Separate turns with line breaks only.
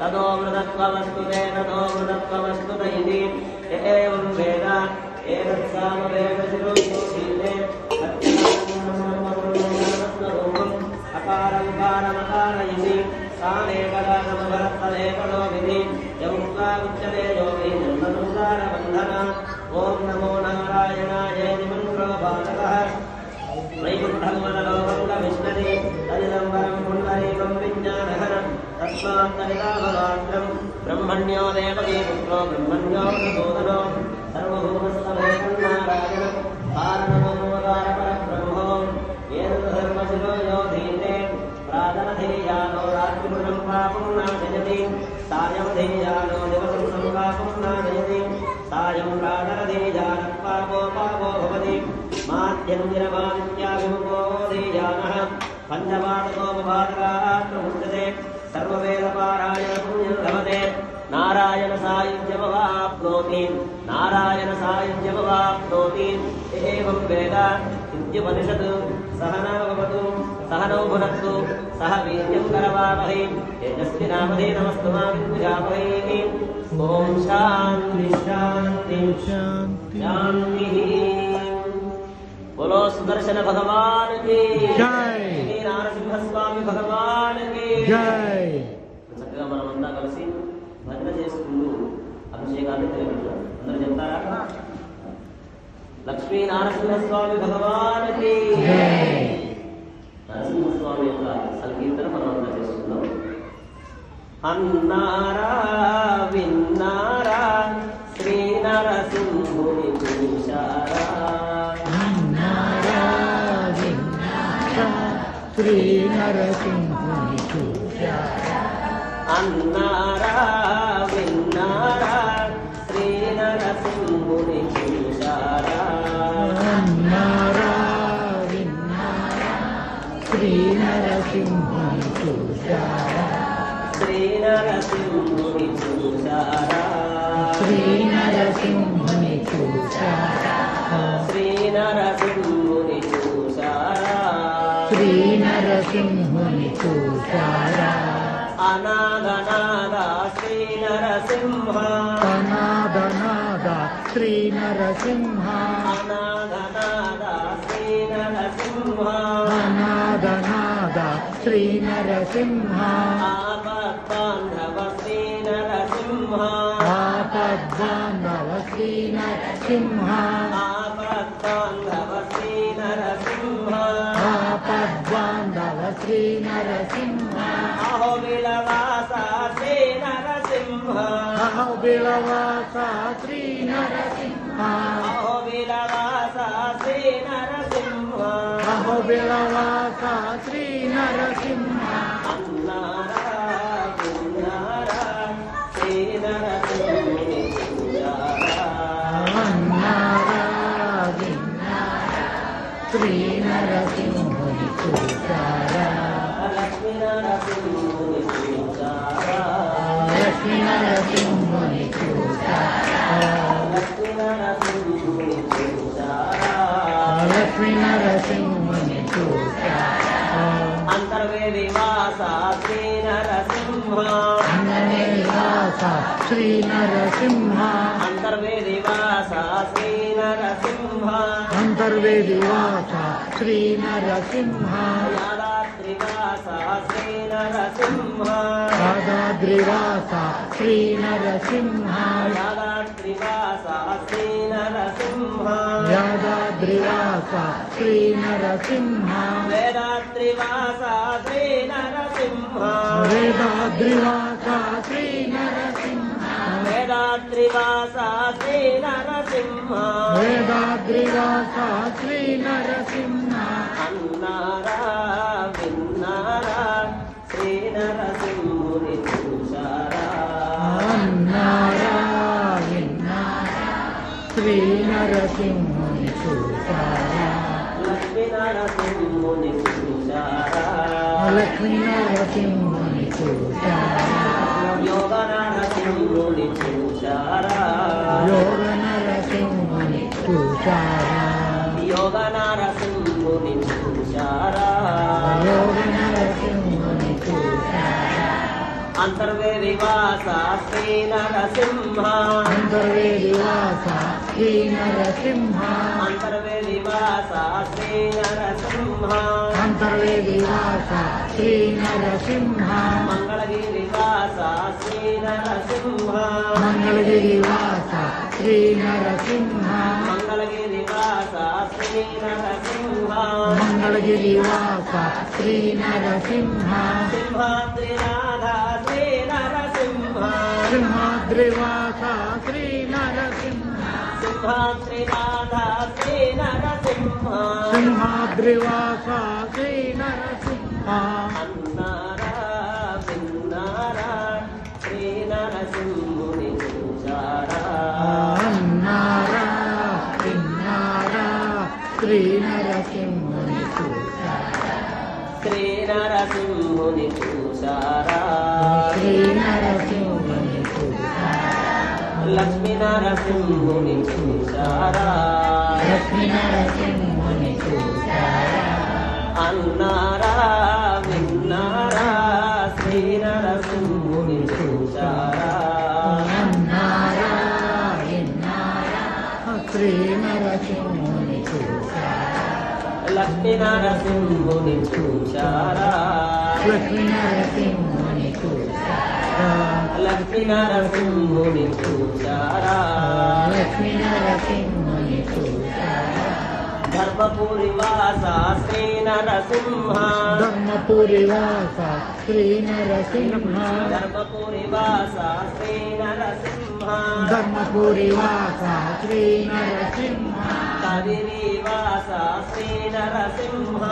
ततो मृतत्वमस्तु ते ततो मृतत्वमस्तु तैति एवं वेद एतत्सामवेदशिरोधीते अकारं कारमकारयति सानेकदानमभरत्तनेकलो विधि यमुक्त्वा उच्यते योगी जन्मसंसारबन्धन ॐ नमो नारायणाय मन्त्रो बालकः वैकुण्ठं वनलोकङ्गमिष्णति तदिदम्बरं पुण्डरीकं विज्ञानघनं तस्मात् तदिदाभवात्रं ब्रह्मण्यो देवकी पुत्रो ब्रह्मण्यो प्रचोदनो सर्वभूतस्थमेकन्नारायणं कारणमोकारपरब्रह्मो येन धर्मशिरो योधीते प्रातरधीयानो रात्रिपुरं पापं नाशयति सायं धीयानो दिवसं संपापं नाशयति सायं प्रातरधीयानः पापो पापो भवति माध्यन्दिरमादित्याभिमुखो धीयानः पञ्चपादकोपपादकात् प्रमुच्यते सर्ववेदपारायणपुण्यं लभते नारायणसायुज्यमवाप्नोति नारायणसायुज्यमवाप्नोति एवं वेद इत्युपनिषत् सहना भवतु सहनौ भुनक्तु सह वीर्यं करवावहै तेजस्विनामधीतमस्तु मा विद्विषावहैः ॐ शान्ति शान्ति शान्तिः। बोलो सुदर्शन भगवान की जय, नारसिंह स्वामी भगवान की जय। చక్కగా మనమంతా కలిసి భజన చేసుకుంటూ అభిషేకాన్ని తెలియజేద్దాం. అందరూ చెప్తారా? లక్ష్మీ నారసింహస్వామి భగవాన్ కి జై. నరసింహస్వామి యొక్క సంకీర్తన మనమంతా చేసుకుందాం. అన్నారా విన్నారా శ్రీ నరసింహుని చూశారా,
శ్రీ నరసింహుని చూశారా,
అన్నారా విన్నారా శ్రీ నరసింహుని చూశారా,
అన్నారా విన్నారా శ్రీ నరసింహుని చూశారా,
శ్రీ నరసింహుని చూశారా,
శ్రీ నరసింహుని చూశారా,
శ్రీ నరసింహుని చూశారా,
శ్రీ నరసింహుని చూశారా,
అనాథనాథ శ్రీ నరసింహ,
అనాథనాథ శ్రీ నరసింహ,
అనాథనాథ శ్రీ నరసింహ,
అనాథనాథ శ్రీ నరసింహ,
ఆపద్బాంధవ శ్రీ నరసింహ,
ఆపద్బాంధవ శ్రీ నరసింహ,
ఆపద్బాంధవ శ్రీ నరసింహ,
ఆపద్బాంధవ శ్రీ నరసింహ,
అహోబిలవాస శ్రీ నరసింహ,
అహోబిలవాస శ్రీ నరసింహ,
అహోబిలవాస శ్రీ నరసింహ,
అహోబిలవాస శ్రీ నరసింహ,
అన్నారా విన్నారా శ్రీ నరసింహుని చూశారా,
అన్నారా విన్నారా శ్రీ నరసింహుని చూశారా,
లక్ష్మీ నరసింహుని చూశారా,
లక్ష్మీ నరసింహుని చూశారా,
లక్ష్మీ నరసింహుని చూశారా,
లక్ష్మీ నరసింహుని చూశారా,
అంతర్వేది వాస శ్రీ నరసింహ,
అంతర్వేదివాస శ్రీ నరసింహ,
అంతర్వేది వాస శ్రీ నరసింహ,
అంతర్వేదివాస శ్రీ నరసింహ,
యాదాద్రివాస శ్రీ నరసింహ,
యాదాద్రివాస శ్రీ నరసింహ,
యాదాద్రివాస శ్రీ నరసింహ,
యాదాద్రివాస శ్రీ నరసింహ,
వేదాద్రివాస శ్రీ నరసింహ,
వేదాద్రివాస శ్రీ నరసింహ,
వేదాద్రివాస శ్రీ నరసింహ,
వేదాద్రివాస శ్రీ నరసింహ,
అన్నారా విన్నారా శ్రీ నరసింహుని చూశారా,
అన్నారా విన్నారా శ్రీ నరసింహుని చూశారా,
లక్ష్మీ నరసింహుని చూశారా,
లక్ష్మీ నరసింహుని చూశారా,
యోగ నరసింహుని చూశారా,
యోగ నరసింహుని చూశారా,
యోగ నరసింహుని చూశారా,
యోగ నరసింహుని చూశారా,
అంతర్వేదివాస శ్రీ నరసింహ
అంతర్వేదివాస శ్రీ నరసింహ
అంతర్వేదివాస శ్రీ నరసింహ
అంతర్వేదివాస శ్రీ నరసింహ
మంగళగిరివాస శ్రీ నరసింహ
మంగళగిరివాస శ్రీ నరసింహ
మంగళగిరివాస శ్రీ నరసింహ
మంగళగిరివాస శ్రీ నరసింహ
సింహాద్రినాథ శ్రీ నరసింహ
సింహాద్రివాస శ్రీ నరసింహ
సింహాద్రినాథ శ్రీ నరసింహ
సింహాద్రివాస శ్రీ నరసింహ
అన్నారా విన్నారా శ్రీ నరసింహుని చూచారా
అన్నారా విన్నారా శ్రీ నరసింహుని చూశారా
శ్రీ నరసింహుని చూచారా
శ్రీ నరసింహుని చూశారా
లక్ష్మీ నరసింహుని చూచారా
లక్ష్మీ నరసింహుని చూశారా
అన్నారా విన్నారా శ్రీ నరసింహుని చూచారా
అన్నారా విన్నారా శ్రీ నరసింహుని చూశారా
లక్ష్మీ నరసింహుని చూచారా
లక్ష్మీ నరసింహుని చూశారా
లక్ష్మీ నరసింహుని చూచారా
లక్ష్మీ నరసింహుని చూశారా
ధర్మపురి వాస శ్రీ నరసింహ
ధర్మపురి వాస శ్రీ నరసింహ
ధర్మపురి వాస శ్రీ నరసింహ
ధర్మపురి వాస శ్రీ నరసింహ
కదిరి వాస శ్రీ నరసింహ